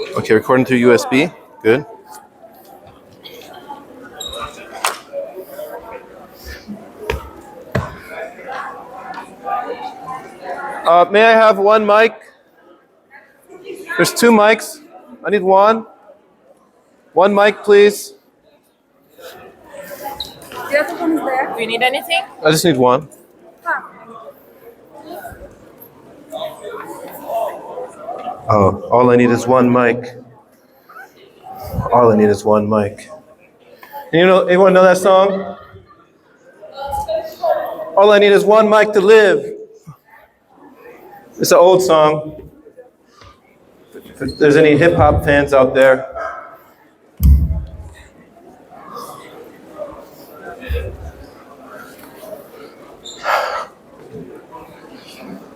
Okay, recording through USB. Good. May I have one mic? There's two mics. I need one. One mic, please. The other one is there. Do you need anything? I just need one. Oh, all I need is one mic. All I need is one mic. You know, anyone know that song? All I need is one mic to live. It's an old song. If there's any hip hop fans out there.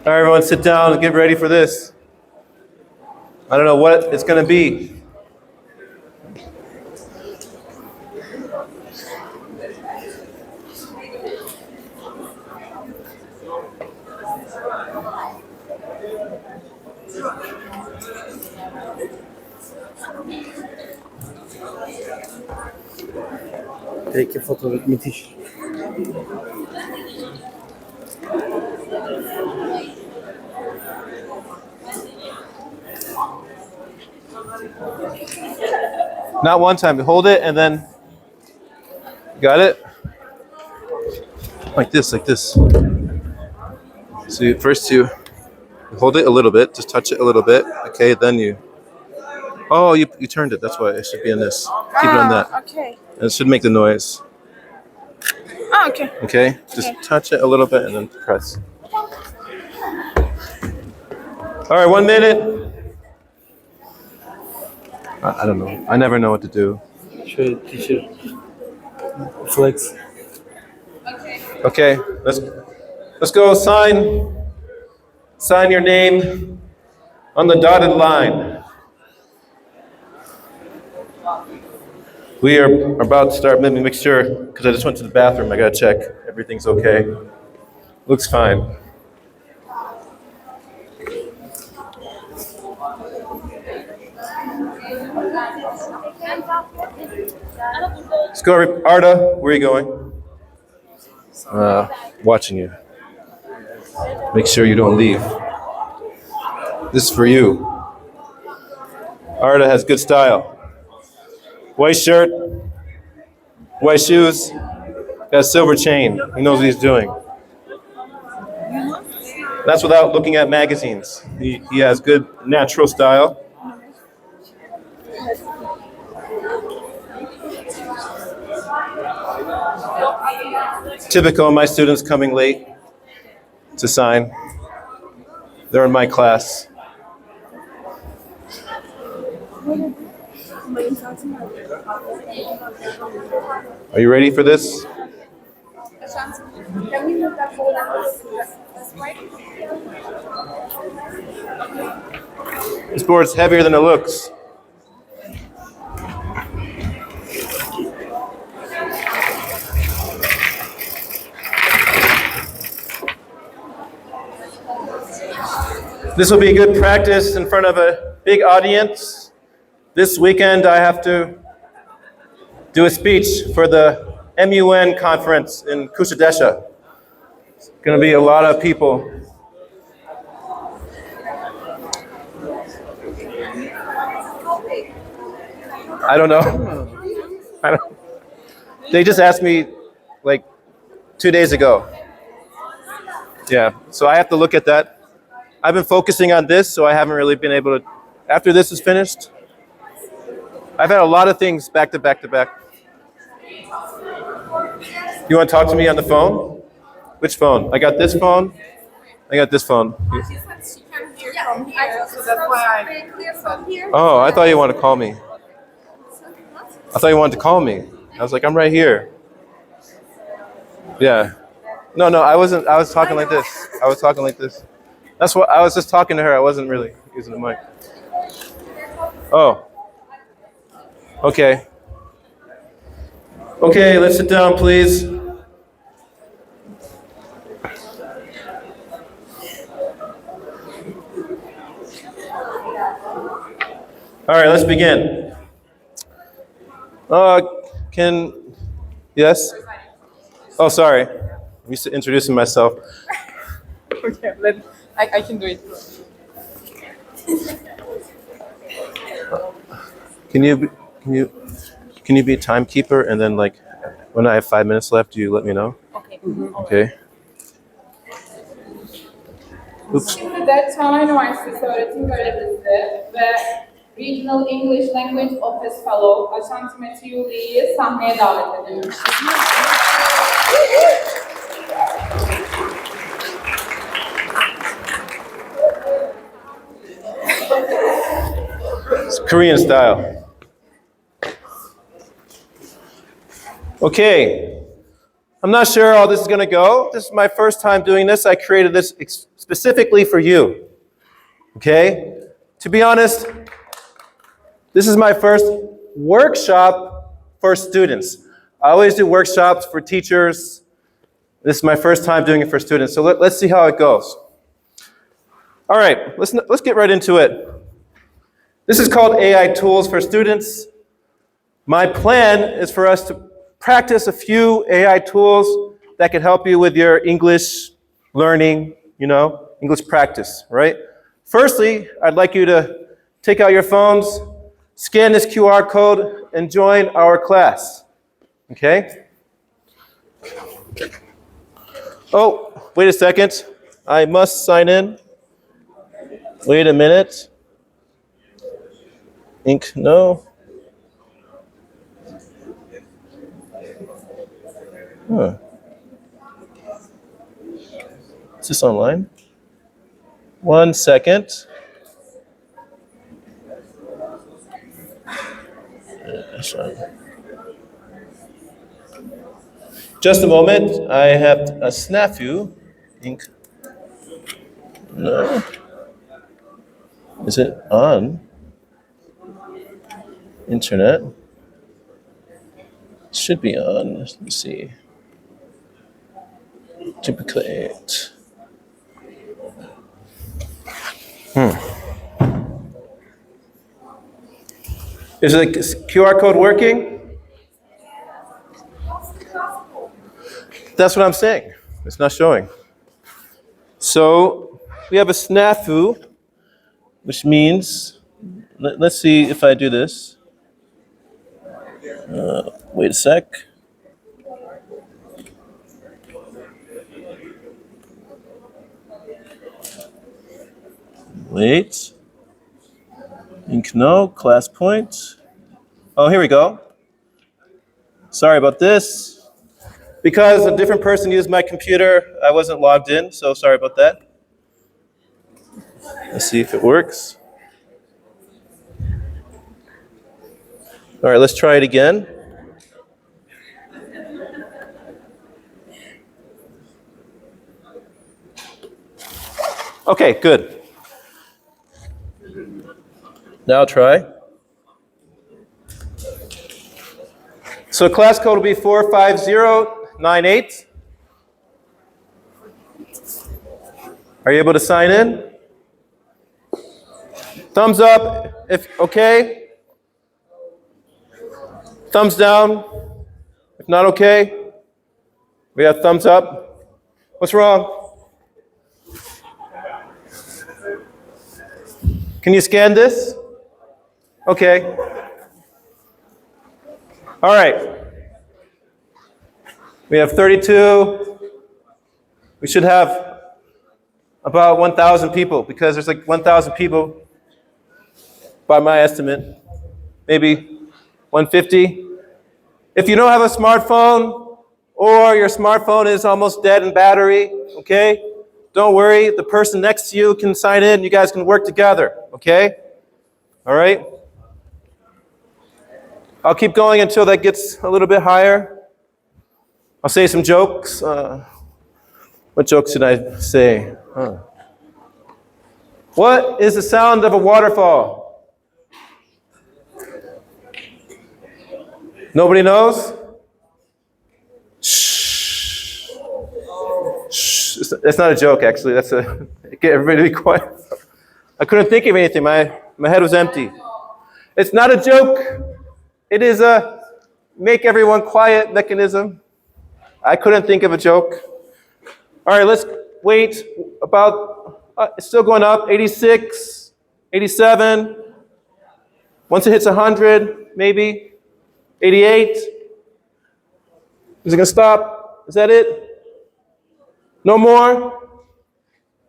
All right, everyone, sit down and get ready for this. I don't know what it's going to be. Peki fotoğraf müthiş. Not one time. Hold it and then, got it? Like this, like this. So first you hold it a little bit, just touch it a little bit. Okay, then you, oh, you turned it. That's why it should be in this. Keep it on that. Okay. And it should make the noise. Okay. Okay? Just touch it a little bit and then press. All right, 1 minute. I don't know. I never know what to do. Şöyle teacher. Flex. Okay, let's go. Sign your name on the dotted line. We are about to start. Let me make sure, because I just went to the bathroom. I gotta check everything's okay. Looks fine. Let's go, Arda. Where are you going? Watching you. Make sure you don't leave. This is for you. Arda has good style. White shirt, white shoes, got a silver chain. He knows what he's doing. That's without looking at magazines. He has good natural style. Typical of my students coming late to sign. They're in my class. Are you ready for this? Can we move that folder this way? This board's heavier than it looks. This will be good practice in front of a big audience. This weekend I have to do a speech for the MUN conference in Kusadesha. It's going to be a lot of people. I don't know. They just asked me like 2 days ago. Yeah, so I have to look at that. I've been focusing on this, so I haven't really been able to. After this is finished, I've had a lot of things back to back to back. You want to talk to me on the phone? Which phone? I got this phone. I got this phone. She said she can hear from here, so that's why I clear from here. Oh, I thought you wanted to call me. I thought you wanted to call me. I was like, I'm right here. Yeah. No, I wasn't. I was talking like this. I was talking like this. That's what I was just talking to her. I wasn't really using the mic. Oh. Okay. Okay, let's sit down, please. All right, let's begin. Uh, yes? Oh, sorry. I'm used to introducing myself. Okay, I can do it. Can you, can you, can you be a timekeeper and then like, when I have 5 minutes left, you let me know? Okay. Okay. Oops. Şimdi de Çağlar Üniversitesi öğretim görevlisi ve Regional English Language Office Fellow Ashanti Metiyuli'yi sahneye davet ediyorum. It's Korean style. Okay. I'm not sure how this is going to go. This is my first time doing this. I created this specifically for you. Okay? To be honest, this is my first workshop for students. I always do workshops for teachers. This is my first time doing it for students. So let's see how it goes. All right, let's get right into it. This is called AI Tools for Students. My plan is for us to practice a few AI tools that can help you with your English learning, English practice, right? Firstly, I'd like you to take out your phones, scan this QR code, and join our class, okay? Oh, wait a second. I must sign in. Wait a minute. Ink, no. Huh. Is this online? 1 second. Just a moment. I have a snafu. Ink. No. Is it on? Internet. Should be on. Let me see. Duplicate. Is the QR code working? That's what I'm saying. It's not showing. So we have a snafu, which means, let's see if I do this. Wait a sec. Wait. Ink no, class point. Oh, here we go. Sorry about this. Because a different person used my computer, I wasn't logged in, so sorry about that. Let's see if it works. All right, let's try it again. Okay, good. Now try. So class code will be 45098. Are you able to sign in? Thumbs up if okay. Thumbs down if not okay. We have thumbs up. What's wrong? Can you scan this? Okay. All right. We have 32. We should have about 1,000 people because there's like 1,000 people by my estimate. Maybe 150. If you don't have a smartphone or your smartphone is almost dead in battery, okay? Don't worry, the person next to you can sign in, you guys can work together, okay? All right? I'll keep going until that gets a little bit higher. I'll say some jokes. What jokes should I say? What is the sound of a waterfall? Nobody knows? Shh. Shh. It's not a joke, actually. That's a get everybody to be quiet. I couldn't think of anything. My head was empty. It's not a joke. It is a make everyone quiet mechanism. I couldn't think of a joke. All right, let's wait about, it's still going up, 86, 87. Once it hits 100, maybe, 88. Is it gonna stop? Is that it? No more?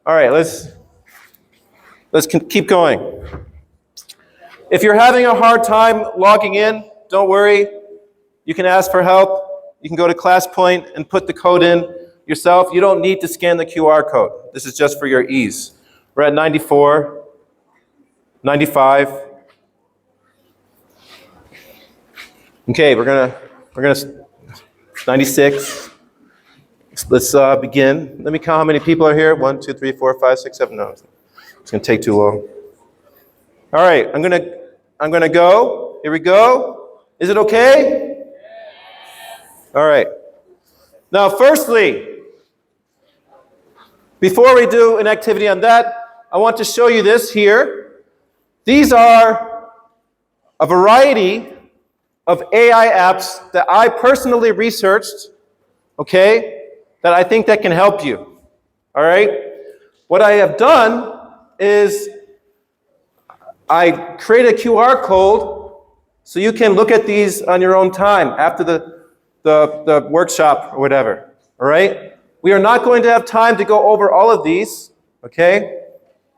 All right, let's keep going. If you're having a hard time logging in, don't worry. You can ask for help. You can go to ClassPoint and put the code in yourself. You don't need to scan the QR code. This is just for your ease. We're at 94, 95. Okay, we're gonna 96. Let's begin. Let me count how many people are here. 1, 2, 3, 4, 5, 6, 7. No, it's gonna take too long. All right, I'm gonna go. Here we go. Is it okay? All right. Now, firstly, before we do an activity on that, I want to show you this here. These are a variety of AI apps that I personally researched, okay, that I think that can help you, all right? What I have done is I create a QR code so you can look at these on your own time after the workshop or whatever, all right? We are not going to have time to go over all of these, okay?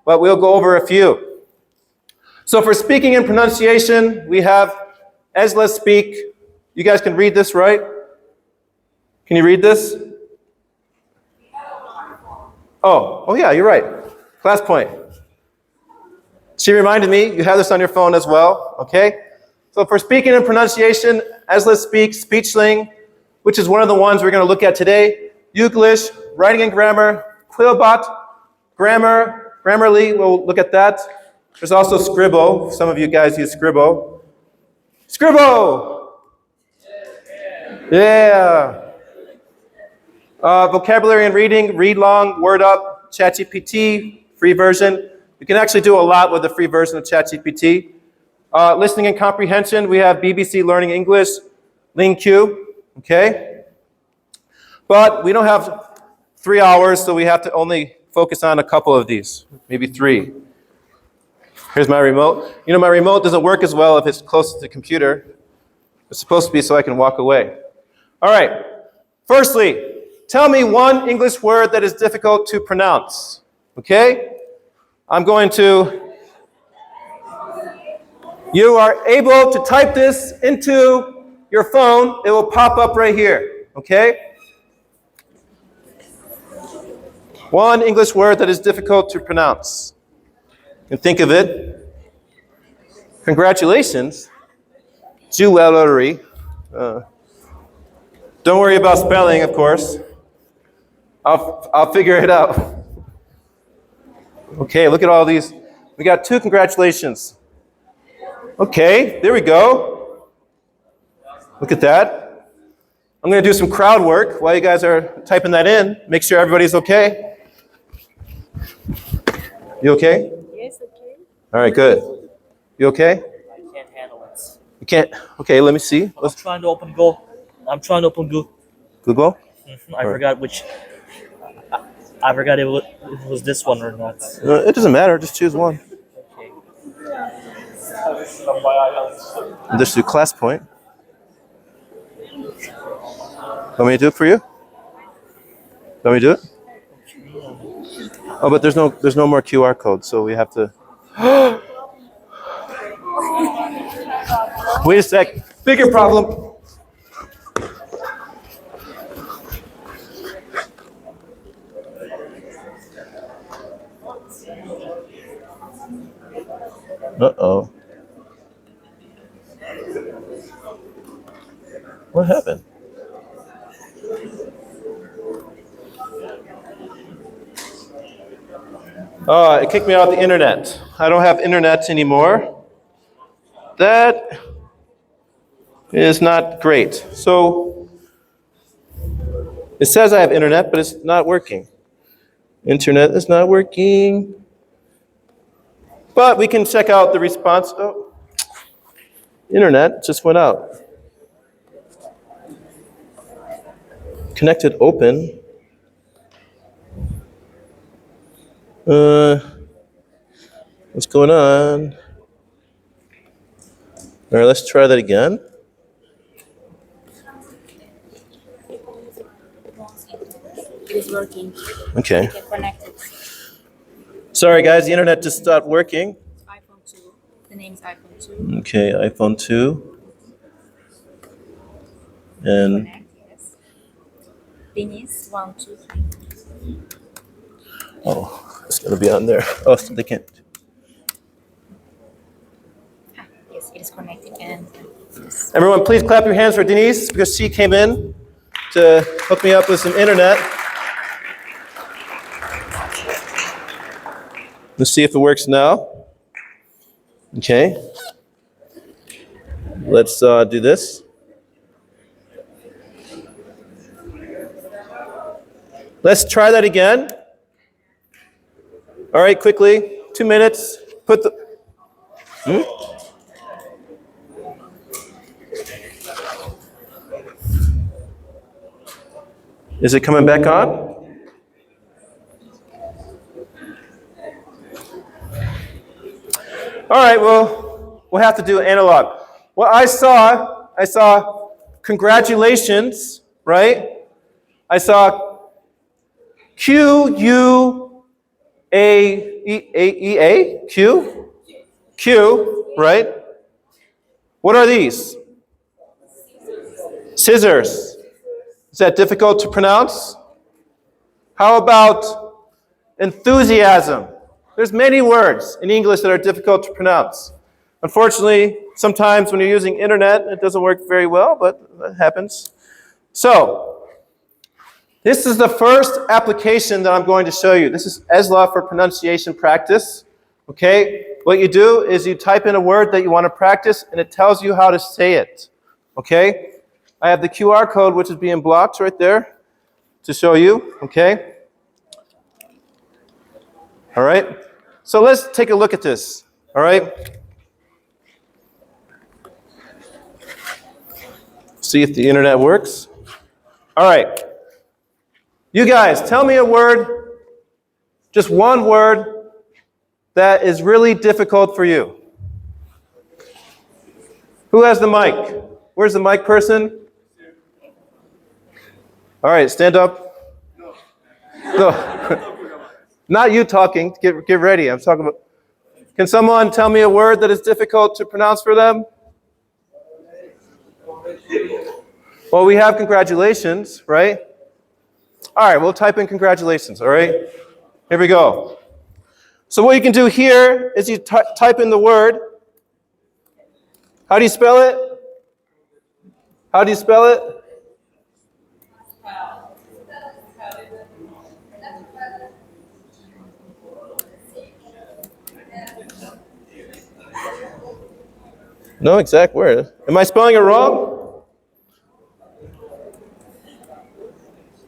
But we'll go over a few. So for speaking and pronunciation, we have As Let's Speak. You guys can read this, right? Can you read this? Oh yeah, you're right. ClassPoint. She reminded me, you have this on your phone as well, okay? So for speaking and pronunciation, As Let's Speak, SpeechLing, which is one of the ones we're going to look at today, Youglish, Writing and Grammar, Quillbot, Grammarly, we'll look at that. There's also Scribble. Some of you guys use Scribble. Scribble! Yeah. Vocabulary and reading, ReadLong, WordUp, ChatGPT, free version. You can actually do a lot with the free version of ChatGPT. Listening and comprehension, we have BBC Learning English, LingQ, okay? But we don't have 3 hours, so we have to only focus on a couple of these, maybe 3. Here's my remote. You know, my remote doesn't work as well if it's close to the computer. It's supposed to be so I can walk away. All right. Firstly, tell me one English word that is difficult to pronounce, okay? I'm going to, you are able to type this into your phone. It will pop up right here, okay? One English word that is difficult to pronounce. You can think of it. Congratulations. Jewelry. Don't worry about spelling, of course. I'll figure it out. Okay, look at all these. We got 2 congratulations. Okay, there we go. Look at that. I'm going to do some crowd work while you guys are typing that in. Make sure everybody's okay. You okay? Yes, okay. All right, good. You okay? I can't handle it. You can't? Okay, let me see. I'm trying to open Go. I'm trying to open Go. Google? I forgot which. I forgot it was this one or not. It doesn't matter. Just choose one. Okay. Just do ClassPoint. Want me to do it for you? Want me to do it? Oh, but there's no more QR code, so we have to. Wait a sec. Bigger problem. Uh-oh. What happened? It kicked me off the internet. I don't have internet anymore. That is not great. So it says I have internet, but it's not working. Internet is not working. But we can check out the response. Oh, Internet just went out. Connected open. What's going on? All right, let's try that again. It is working. Okay. Get connected. Sorry, guys, the internet just stopped working. iPhone 2. The name is iPhone 2. Okay, iPhone 2. And Connect, yes. Pin is 1, 2, 3. oh, it's gonna be on there. Oh, so they can't. Yes, it is connected and yes. Everyone, please clap your hands for Denise because she came in to hook me up with some internet. Let's see if it works now. Okay. Let's do this. Let's try that again. All right, quickly, 2 minutes. Put the. Is it coming back on? All right, well, we'll have to do analog. Well, I saw congratulations, right? I saw Q, right? What are these? Scissors. Is that difficult to pronounce? How about enthusiasm? There's many words in English that are difficult to pronounce. Unfortunately, sometimes when you're using internet, it doesn't work very well, but that happens. So, this is the first application that I'm going to show you. This is ESLA for pronunciation practice. Okay? What you do is you type in a word that you want to practice, and it tells you how to say it. Okay? I have the QR code, which is being blocked right there, to show you. Okay? All right? So let's take a look at this. All right? See if the internet works. All right. You guys, tell me a word, just one word, that is really difficult for you. Who has the mic? Where's the mic person? All right, stand up. No. Not you talking. Get ready. I'm talking about. Can someone tell me a word that is difficult to pronounce for them? Well, we have congratulations, right? All right, we'll type in congratulations, all right? Here we go. So what you can do here is you type in the word. How do you spell it? How do you spell it? No exact word. Am I spelling it wrong?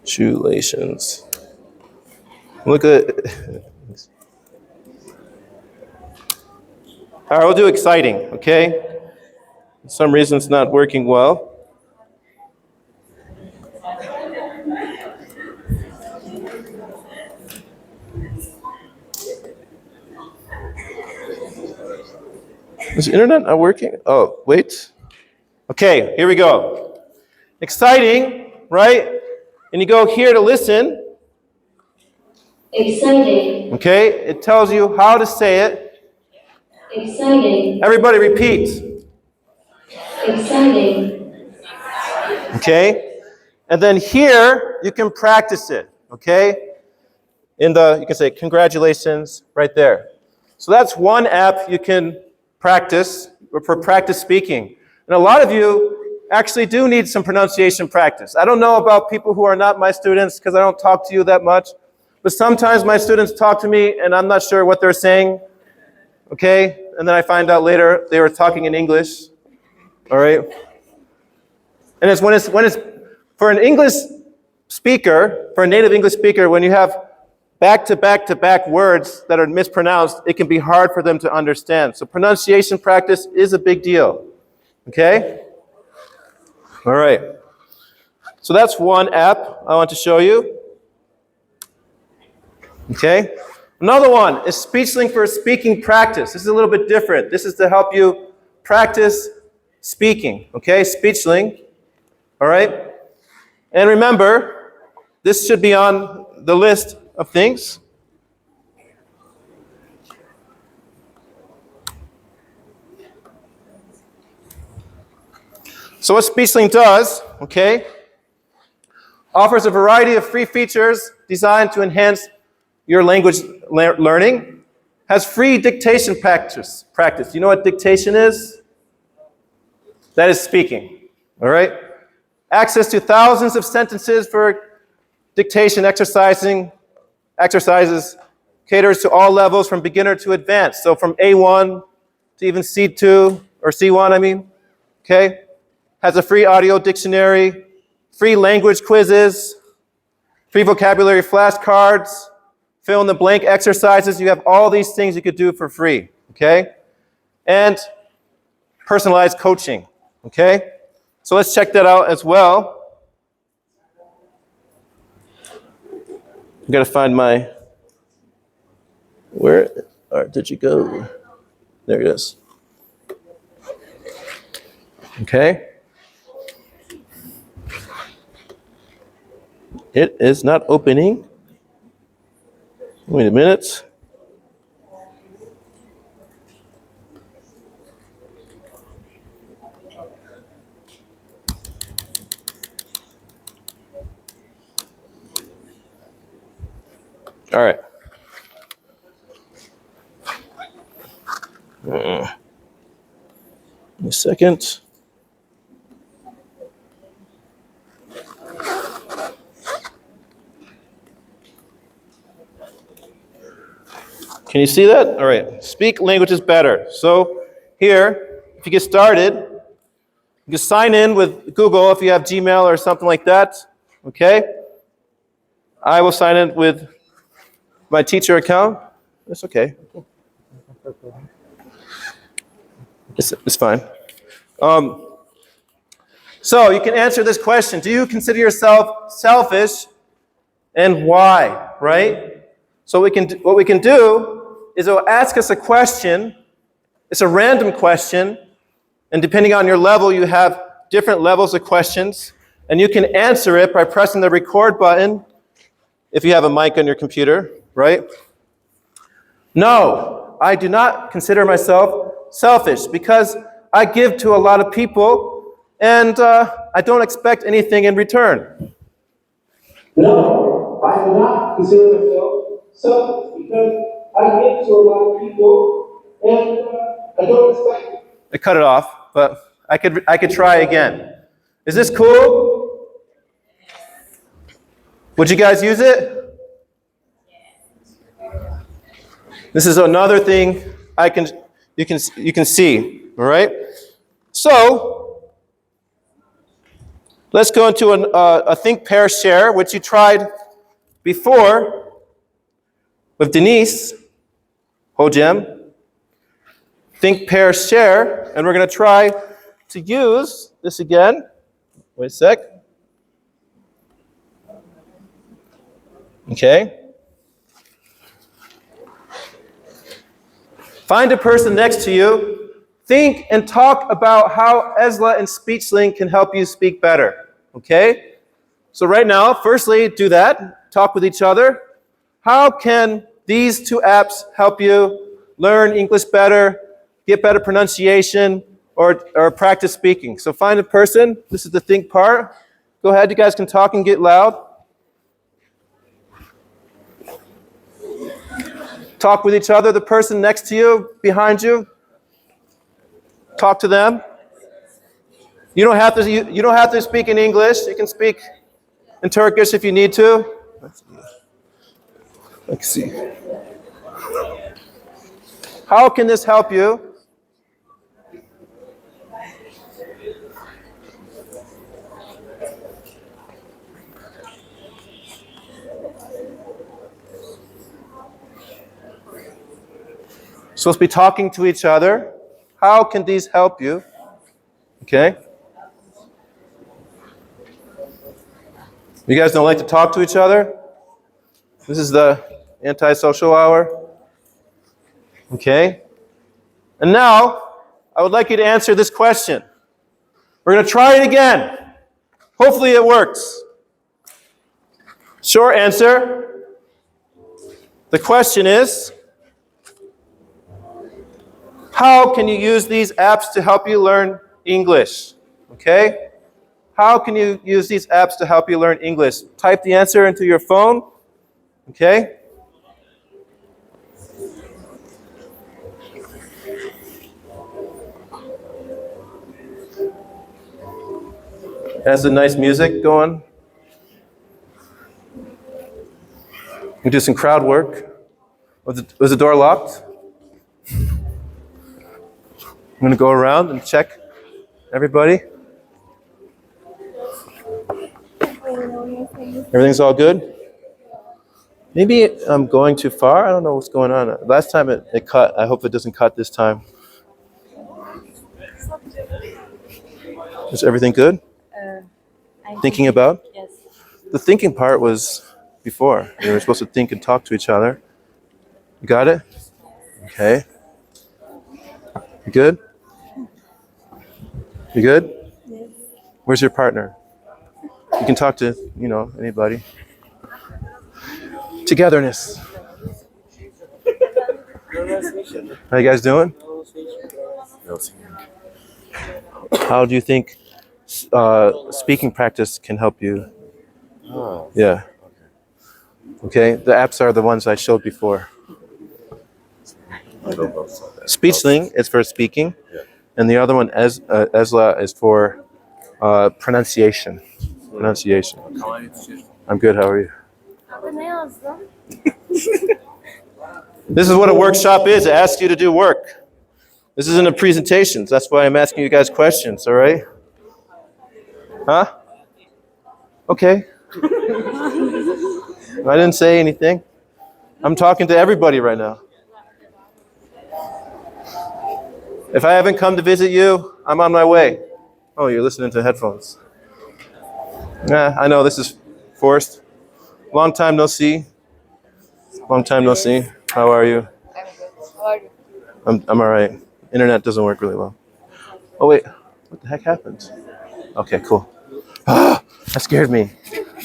Shoelations. Look at it. All right, we'll do exciting, okay? For some reason it's not working well. Is the internet not working? Oh, wait. Okay, here we go. Exciting, right? And you go here to listen. Exciting. Okay, it tells you how to say it. Exciting. Everybody repeat. Exciting. Okay? And then here, you can practice it. Okay? You can say congratulations right there. So that's one app you can practice for practice speaking. And a lot of you actually do need some pronunciation practice. I don't know about people who are not my students because I don't talk to you that much. But sometimes my students talk to me and I'm not sure what they're saying. Okay? And then I find out later they were talking in English. All right? And it's when it's for an English speaker, for a native English speaker, when you have back-to-back-to-back words that are mispronounced, it can be hard for them to understand. So pronunciation practice is a big deal. Okay? All right. So that's one app I want to show you. Okay? Another one is SpeechLink for speaking practice. This is a little bit different. This is to help you practice speaking. Okay? SpeechLink. All right? And remember, this should be on the list of things. So what SpeechLink does, okay, offers a variety of free features designed to enhance your language learning, has free dictation practice. You know what dictation is? That is speaking, all right? Access to thousands of sentences for dictation exercises, caters to all levels from beginner to advanced. So from A1 to even C2, or C1, I mean, okay? Has a free audio dictionary, free language quizzes, free vocabulary flashcards, fill in the blank exercises. You have all these things you could do for free, okay? And personalized coaching, okay? So let's check that out as well. I've got to find my, where did you go? There it is. Okay. It is not opening. Wait a minute. All right. Give me a second. Can you see that? All right. Speak languages better. So here, if you get started, you can sign in with Google if you have Gmail or something like that. Okay? I will sign in with my teacher account. That's okay. It's fine. So you can answer this question. Do you consider yourself selfish, and why, right? So what we can do is it will ask us a question. It's a random question, and depending on your level, you have different levels of questions, and you can answer it by pressing the record button if you have a mic on your computer, right? No, I do not consider myself selfish because I give to a lot of people and I don't expect anything in return. No, I do not consider myself selfish because I give to a lot of people and I don't expect. I cut it off, but I could try again. Is this cool? Would you guys use it? This is another thing you can see, all right? So let's go into a think, pair, share, which you tried before with Denise Hojem. Think, pair, share, and we're going to try to use this again. Wait a sec. Okay. Find a person next to you. Think and talk about how ESLA and SpeechLink can help you speak better. Okay? So right now, firstly, do that. Talk with each other. How can these two apps help you learn English better, get better pronunciation, or practice speaking? So find a person. This is the think part. Go ahead. You guys can talk and get loud. Talk with each other, the person next to you, behind you. Talk to them. You don't have to speak in English. You can speak in Turkish if you need to. Let's see. How can this help you? Supposed to be talking to each other. How can these help you? Okay? You guys don't like to talk to each other? This is the antisocial hour. Okay? And now, I would like you to answer this question. We're going to try it again. Hopefully it works. Short answer. The question is, how can you use these apps to help you learn English? Okay? How can you use these apps to help you learn English? Type the answer into your phone. Okay? Has the nice music going. We do some crowd work. Was the door locked? I'm going to go around and check everybody. Everything's all good? Maybe I'm going too far. I don't know what's going on. Last time it cut. I hope it doesn't cut this time. Is everything good? Thinking about? Yes. The thinking part was before. We were supposed to think and talk to each other. You got it? Okay. You good? You good? Yes. Where's your partner? You can talk to, anybody. Togetherness. How you guys doing? How do you think speaking practice can help you? Yeah. Okay. The apps are the ones I showed before. SpeechLink is for speaking, and the other one, Esla, is for pronunciation. Pronunciation. I'm good. How are you? This is what a workshop is. It asks you to do work. This isn't a presentation. That's why I'm asking you guys questions. All right? Huh? Okay. I didn't say anything. I'm talking to everybody right now. If I haven't come to visit you, I'm on my way. Oh, you're listening to headphones. Yeah, I know this is forced. Long time no see. Long time no see. How are you? I'm good. How are you? I'm all right. Internet doesn't work really well. Oh wait, what the heck happened? Okay, cool. Ah, that scared me.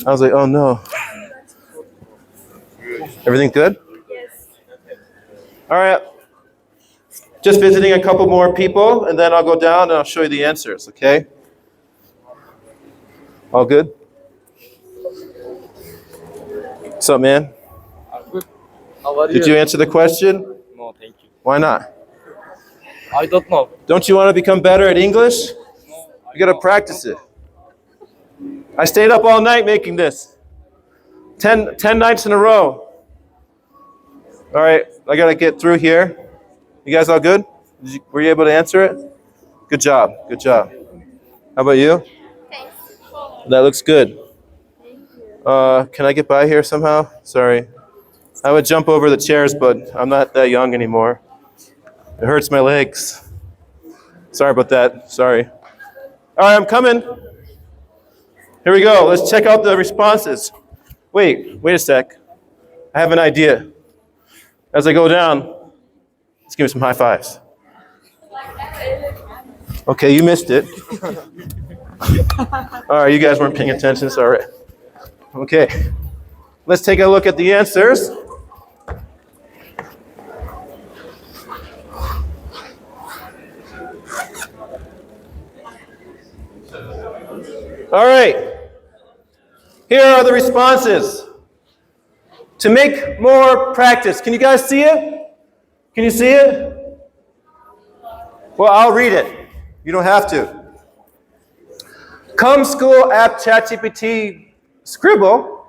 I was like, oh no. Everything good? Yes. All right. Just visiting a couple more people, and then I'll go down and I'll show you the answers, okay? All good? What's up, man? I'm good. How are you? Did you answer the question? No, thank you. Why not? I don't know. Don't you want to become better at English? You got to practice it. I stayed up all night making this. 10 nights in a row. All right, I got to get through here. You guys all good? Were you able to answer it? Good job. Good job. How about you? Thanks. That looks good. Can I get by here somehow? Sorry. I would jump over the chairs, but I'm not that young anymore. It hurts my legs. Sorry about that. Sorry. All right, I'm coming. Here we go. Let's check out the responses. Wait a sec. I have an idea. As I go down, let's give me some high fives. Okay, you missed it. All right, you guys weren't paying attention. It's all right. Okay, let's take a look at the answers. All right, here are the responses. To make more practice. Can you guys see it? Can you see it? Well, I'll read it. You don't have to. Come school app ChatGPT Scribble.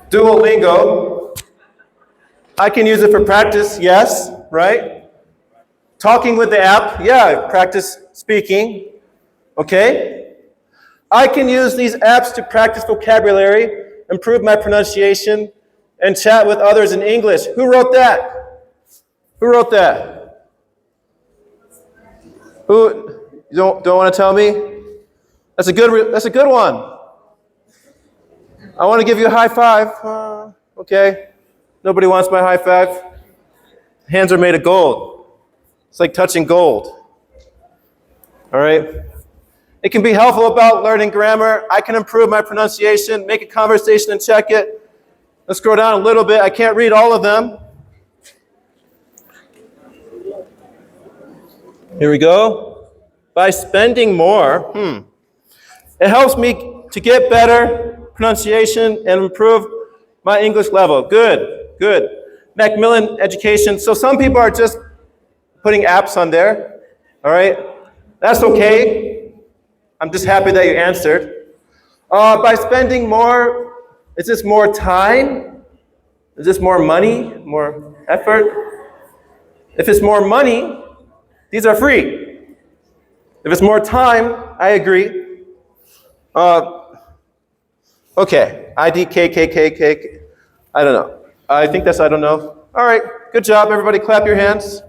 Duolingo. I can use it for practice, yes, right? Talking with the app, yeah, practice speaking. Okay? I can use these apps to practice vocabulary, improve my pronunciation, and chat with others in English. Who wrote that? Who wrote that? Who, you don't want to tell me? That's a good one. I want to give you a high five. Okay. Nobody wants my high five. Hands are made of gold. It's like touching gold. All right. It can be helpful about learning grammar. I can improve my pronunciation, make a conversation and check it. Let's scroll down a little bit. I can't read all of them. Here we go. By spending more, it helps me to get better pronunciation and improve my English level. Good, good. Macmillan Education. So some people are just putting apps on there. All right. That's okay. I'm just happy that you answered. By spending more, is this more time? Is this more money? More effort? If it's more money, these are free. If it's more time, I agree. Okay, IDKKKK. I don't know. I think that's I don't know. All right, good job, everybody. Clap your hands.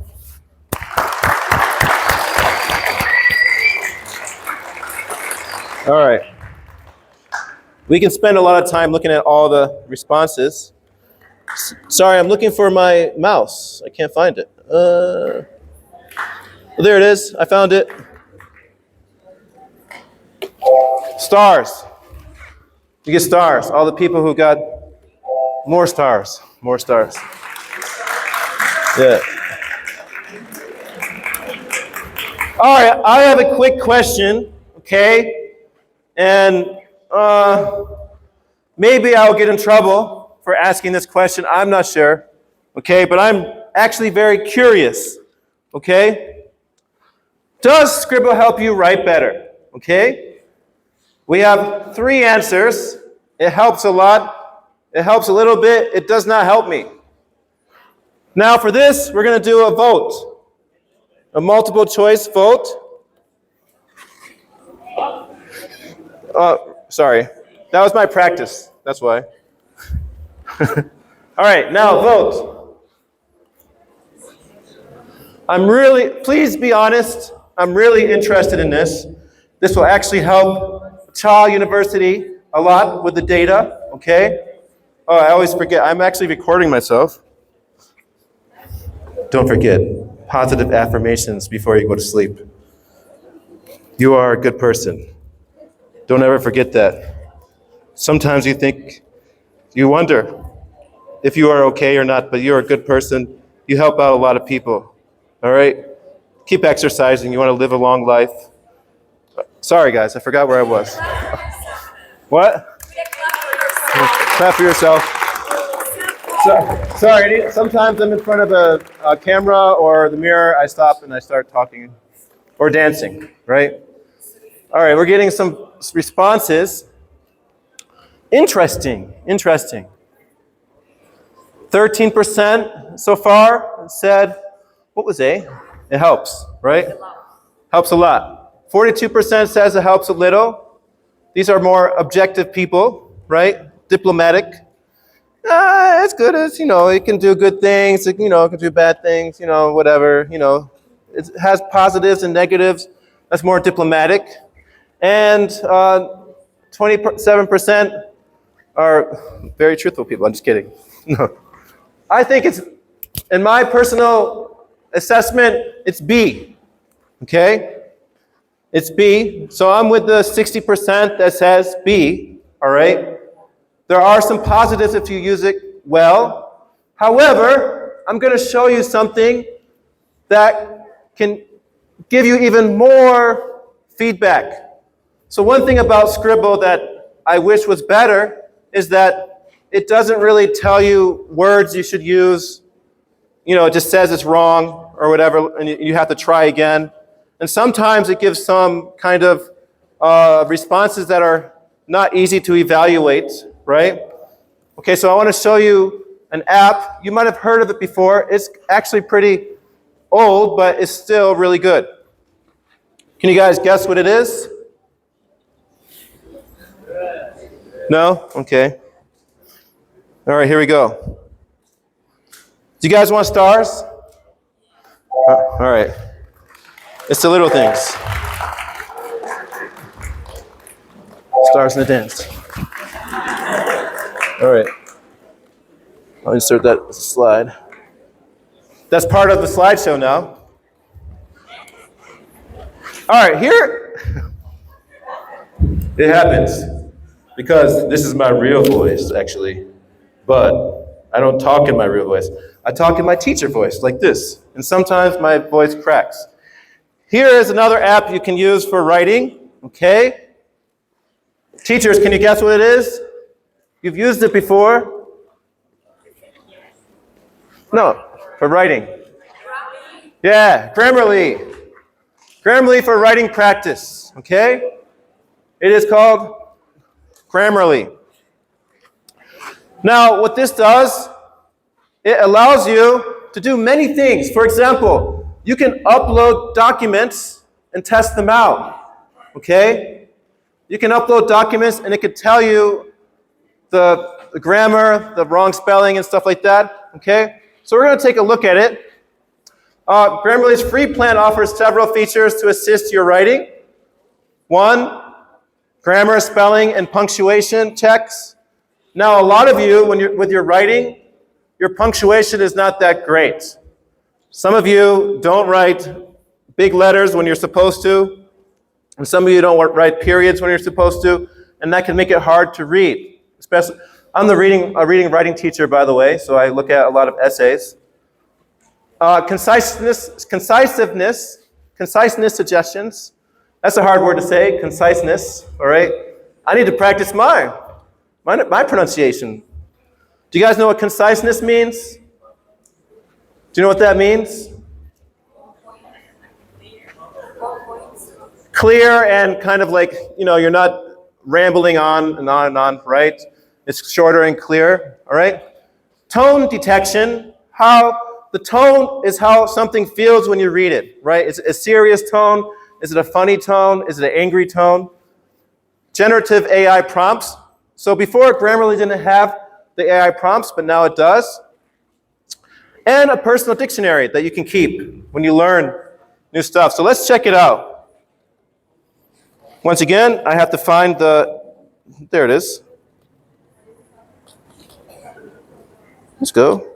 All right. We can spend a lot of time looking at all the responses. Sorry, I'm looking for my mouse. I can't find it. Well, there it is. I found it. Stars. You get stars. All the people who got more stars. More stars. Yeah. All right, I have a quick question, okay? And maybe I'll get in trouble for asking this question. I'm not sure, okay? But I'm actually very curious, okay? Does Scribble help you write better, okay? We have 3 answers. It helps a lot. It helps a little bit. It does not help me. Now for this, we're going to do a vote, a multiple choice vote. Sorry, that was my practice. That's why. All right, now vote. Please be honest. I'm really interested in this. This will actually help Cag University a lot with the data, okay? Oh, I always forget. I'm actually recording myself. Don't forget, positive affirmations before you go to sleep. You are a good person. Don't ever forget that. Sometimes you wonder if you are okay or not, but you're a good person. You help out a lot of people, all right? Keep exercising. You want to live a long life. Sorry, guys, I forgot where I was. What? Clap for yourself. Sorry, sometimes I'm in front of a camera or the mirror. I stop and I start talking or dancing, right? All right, we're getting some responses. Interesting. 13% so far said, what was A? It helps, right? Helps a lot. 42% says it helps a little. These are more objective people, right? Diplomatic. As good as, it can do good things, it can do bad things, whatever, It has positives and negatives. That's more diplomatic. And 27% are very truthful people. I'm just kidding. No. I think in my personal assessment, it's B. Okay? It's B. So I'm with the 60% that says B. All right? There are some positives if you use it well. However, I'm going to show you something that can give you even more feedback. So one thing about Scribble that I wish was better is that it doesn't really tell you words you should use. It just says it's wrong or whatever, and you have to try again. And sometimes it gives some kind of responses that are not easy to evaluate, right? Okay, so I want to show you an app. You might have heard of it before. It's actually pretty old, but it's still really good. Can you guys guess what it is? No? Okay. All right, here we go. Do you guys want stars? All right. It's the little things. Stars in the dance. All right. I'll insert that as a slide. That's part of the slideshow now. All right, here it happens because this is my real voice, actually. But I don't talk in my real voice. I talk in my teacher voice, like this. And sometimes my voice cracks. Here is another app you can use for writing, okay? Teachers, can you guess what it is? You've used it before? No, for writing. Yeah, Grammarly. Grammarly for writing practice, okay? It is called Grammarly. Now, what this does, it allows you to do many things. For example, you can upload documents and test them out, okay? You can upload documents and it could tell you the grammar, the wrong spelling and stuff like that, okay? So we're going to take a look at it. Grammarly's free plan offers several features to assist your writing. 1, grammar, spelling, and punctuation checks. Now, a lot of you, with your writing, your punctuation is not that great. Some of you don't write big letters when you're supposed to, and some of you don't write periods when you're supposed to, and that can make it hard to read. Especially, I'm a reading and writing teacher, by the way, so I look at a lot of essays. Conciseness suggestions. That's a hard word to say, conciseness, all right? I need to practice my pronunciation. Do you guys know what conciseness means? Do you know what that means? Clear and kind of like, you're not rambling on and on and on, right? It's shorter and clear, all right? Tone detection, the tone is how something feels when you read it, right? Is it a serious tone? Is it a funny tone? Is it an angry tone? Generative AI prompts. So before, Grammarly didn't have the AI prompts, but now it does. And a personal dictionary that you can keep when you learn new stuff. So let's check it out. Once again, I have to find there it is. Let's go.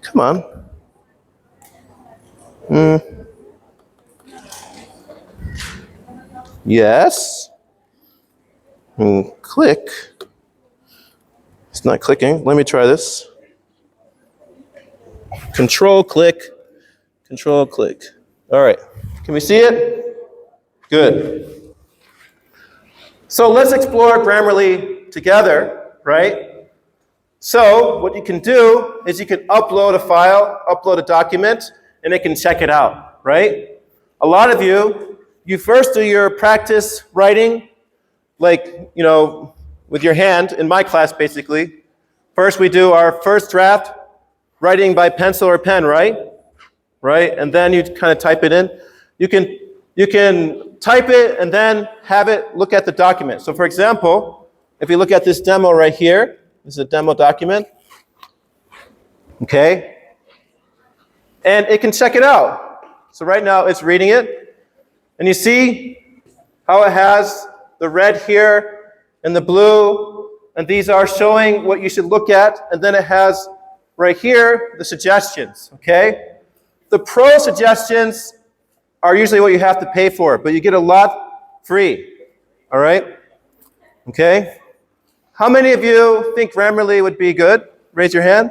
Come on. Yes. Click. It's not clicking. Let me try this. Control click. Control click. All right. Can we see it? Good. So let's explore Grammarly together, right? So what you can do is you can upload a file, upload a document, and it can check it out, right? A lot of you first do your practice writing, like, with your hand, in my class basically. First we do our first draft, writing by pencil or pen, right? Right? And then you kind of type it in. You can type it and then have it look at the document. So for example, if you look at this demo right here, this is a demo document. Okay? And it can check it out. So right now it's reading it. And you see how it has the red here and the blue. And these are showing what you should look at. And then it has right here the suggestions. Okay? The pro suggestions are usually what you have to pay for, but you get a lot free. All right? Okay? How many of you think Grammarly would be good? Raise your hand.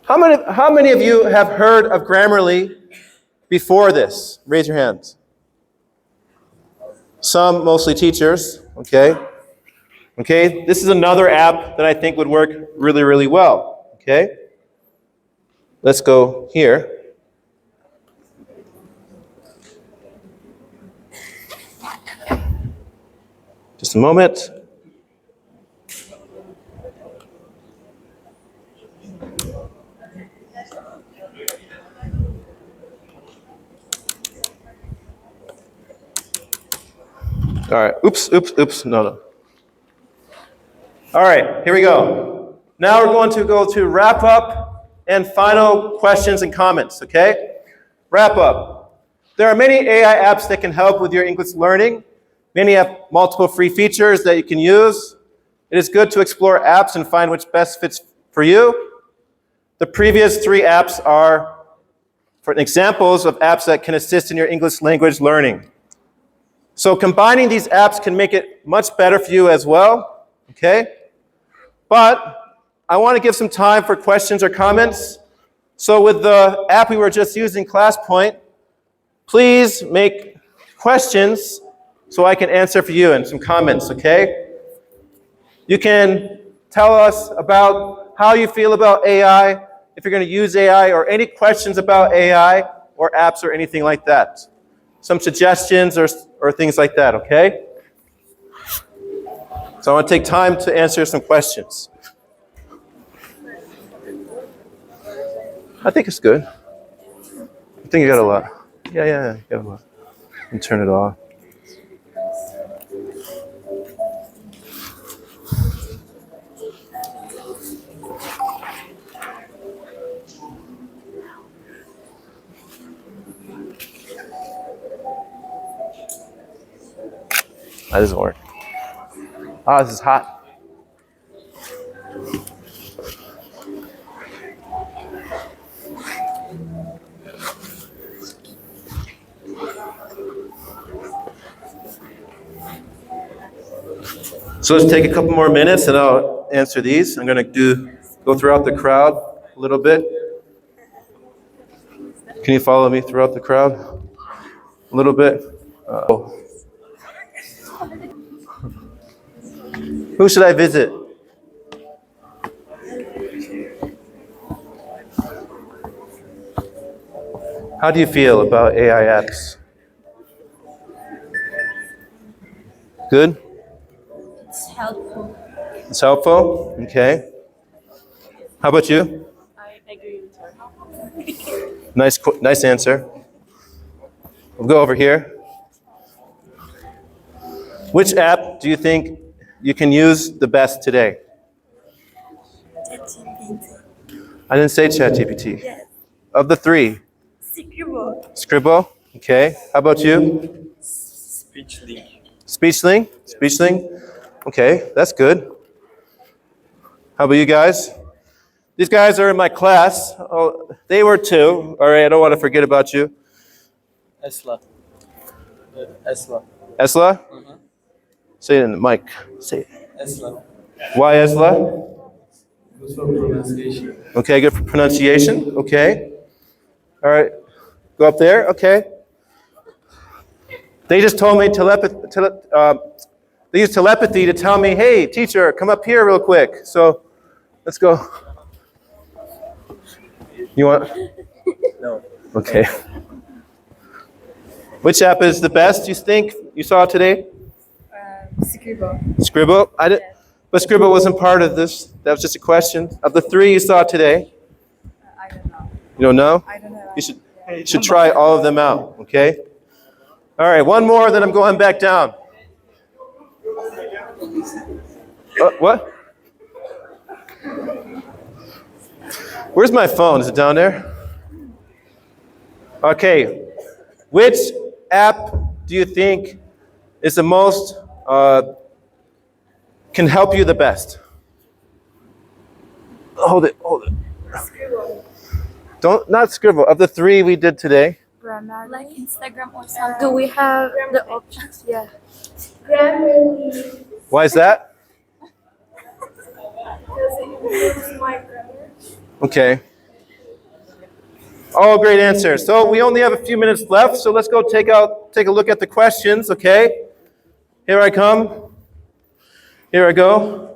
How many of you have heard of Grammarly before this? Raise your hands. Some, mostly teachers. Okay. Okay. This is another app that I think would work really, really well. Okay. Let's go here. Just a moment. All right. Oops. No. All right. Here we go. Now we're going to go to wrap up and final questions and comments, okay? wrap up. There are many AI apps that can help with your English learning. Many have multiple free features that you can use. It is good to explore apps and find which best fits for you. The previous 3 apps are examples of apps that can assist in your English language learning. So combining these apps can make it much better for you as well, okay? But I want to give some time for questions or comments. So with the app we were just using, ClassPoint, please make questions so I can answer for you and some comments, okay? You can tell us about how you feel about AI, if you're going to use AI, or any questions about AI or apps or anything like that. Some suggestions or things like that, okay? So I want to take time to answer some questions. I think it's good. I think you got a lot. Yeah, you got a lot. And turn it off. That doesn't work. Ah, this is hot. So let's take a couple more minutes and I'll answer these. I'm going to go throughout the crowd a little bit. Can you follow me throughout the crowd a little bit? Who should I visit? How do you feel about AI apps? Good? It's helpful. It's helpful? Okay. How about you? I agree with her. Nice answer. We'll go over here. Which app do you think you can use the best today? ChatGPT. I didn't say ChatGPT. Yes. Of the 3? Scribble. Scribble? Okay. How about you? SpeechLink. SpeechLink? SpeechLink? Okay, that's good. How about you guys? These guys are in my class. Oh, they were too. All right, I don't want to forget about you. Esla. Esla. Esla? Say it in the mic. Say it. Esla. Why Esla? Good for pronunciation. Okay, good for pronunciation. Okay. All right. Go up there. Okay. They just told me they use telepathy to tell me, hey, teacher, come up here real quick. So let's go. You want? No. Okay. Which app is the best, you think, you saw today? Scribble. Scribble? I didn't, but Scribble wasn't part of this. That was just a question. Of the 3 you saw today? I don't know. You don't know? I don't know. You should try all of them out, okay? All right, one more, then I'm going back down. What? Where's my phone? Is it down there? Okay. Which app do you think is the most, can help you the best? Hold it. Scribble. Not Scribble. Of the 3 we did today. Grammar. Like Instagram or something. Do we have the options? Yeah. Grammarly. Why is that? Because it improves my grammar. Okay. All great answers. So we only have a few minutes left, so let's go take a look at the questions, okay? Here I come. Here I go.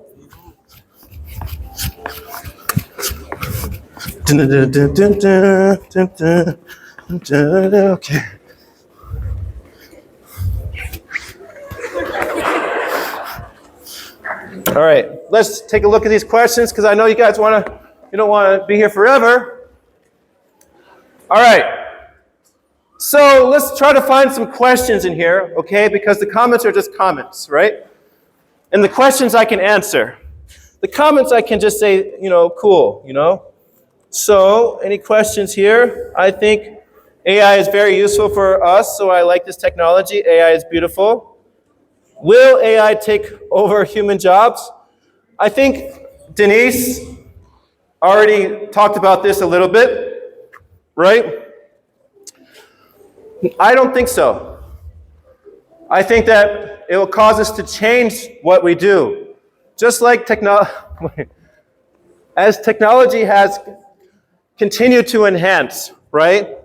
Okay. All right, let's take a look at these questions because I know you guys you don't want to be here forever. All right. So let's try to find some questions in here, okay? Because the comments are just comments, right? And the questions I can answer. The comments I can just say, cool, So any questions here? I think AI is very useful for us, so I like this technology. AI is beautiful. Will AI take over human jobs? I think Denise already talked about this a little bit, right? I don't think so. I think that it will cause us to change what we do. Just like as technology has continued to enhance, right?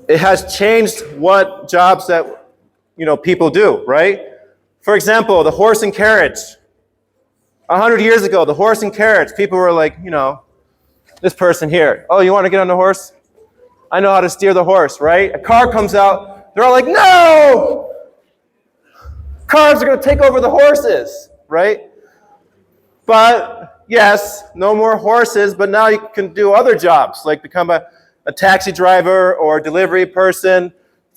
It has changed what jobs that people do, right? For example, the horse and carriage. 100 years ago, the horse and carriage, people were like, this person here, oh, you want to get on the horse? I know how to steer the horse, right? A car comes out, they're all like, no! Cars are going to take over the horses, right? But yes, no more horses, but now you can do other jobs, like become a taxi driver or delivery person,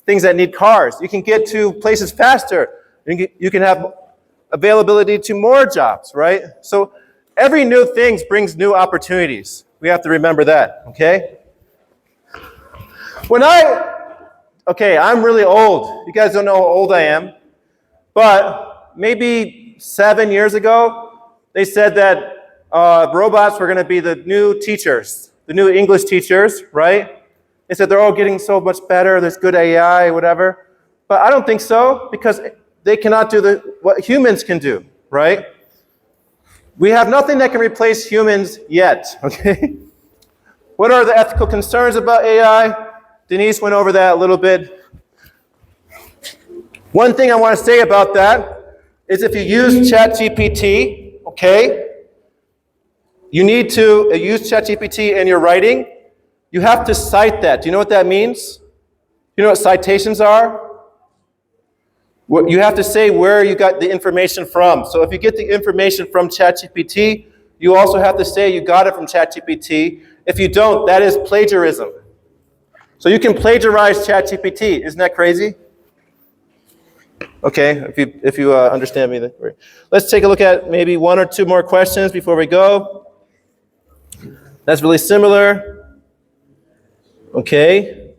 things that need cars. You can get to places faster. You can have availability to more jobs, right? So every new thing brings new opportunities. We have to remember that, okay? I'm really old. You guys don't know how old I am. But maybe 7 years ago, they said that robots were going to be the new teachers, the new English teachers, right? They said they're all getting so much better, there's good AI, whatever. But I don't think so, because they cannot do what humans can do, right? We have nothing that can replace humans yet, okay? What are the ethical concerns about AI? Denise went over that a little bit. One thing I want to say about that is if you use ChatGPT, okay, you need to use ChatGPT in your writing. You have to cite that. Do you know what that means? You know what citations are? You have to say where you got the information from. So if you get the information from ChatGPT, you also have to say you got it from ChatGPT. If you don't, that is plagiarism. So you can plagiarize ChatGPT. Isn't that crazy? Okay, if you understand me. Let's take a look at maybe one or two more questions before we go. That's really similar. Okay.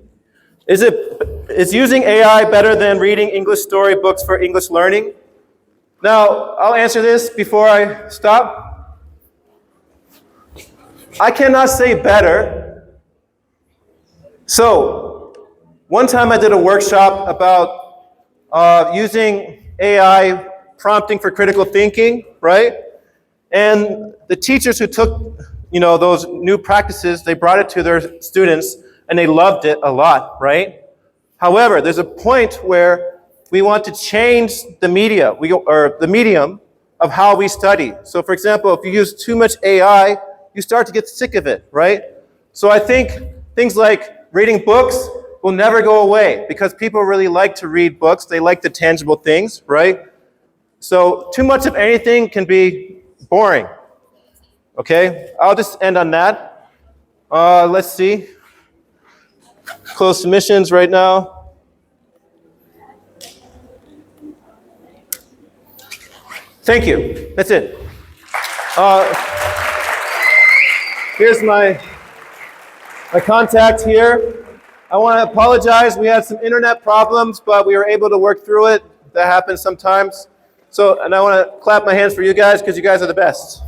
Is using AI better than reading English storybooks for English learning? Now, I'll answer this before I stop. I cannot say better. So, one time I did a workshop about using AI prompting for critical thinking, right? And the teachers who took, those new practices, they brought it to their students and they loved it a lot, right? However, there's a point where we want to change the media, or the medium of how we study. So for example, if you use too much AI, you start to get sick of it, right? So I think things like reading books will never go away because people really like to read books. They like the tangible things, right? So too much of anything can be boring. Okay, I'll just end on that. Let's see. Close submissions right now. Thank you. That's it. Here's my contact here. I want to apologize. We had some internet problems, but we were able to work through it. That happens sometimes. And I want to clap my hands for you guys because you guys are the best.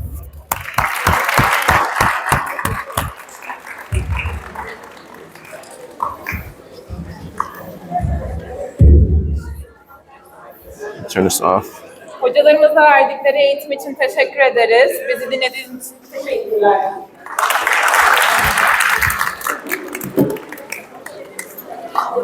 Turn this off. Hocalarımıza verdikleri eğitim için teşekkür ederiz. Bizi dinlediğiniz için teşekkürler.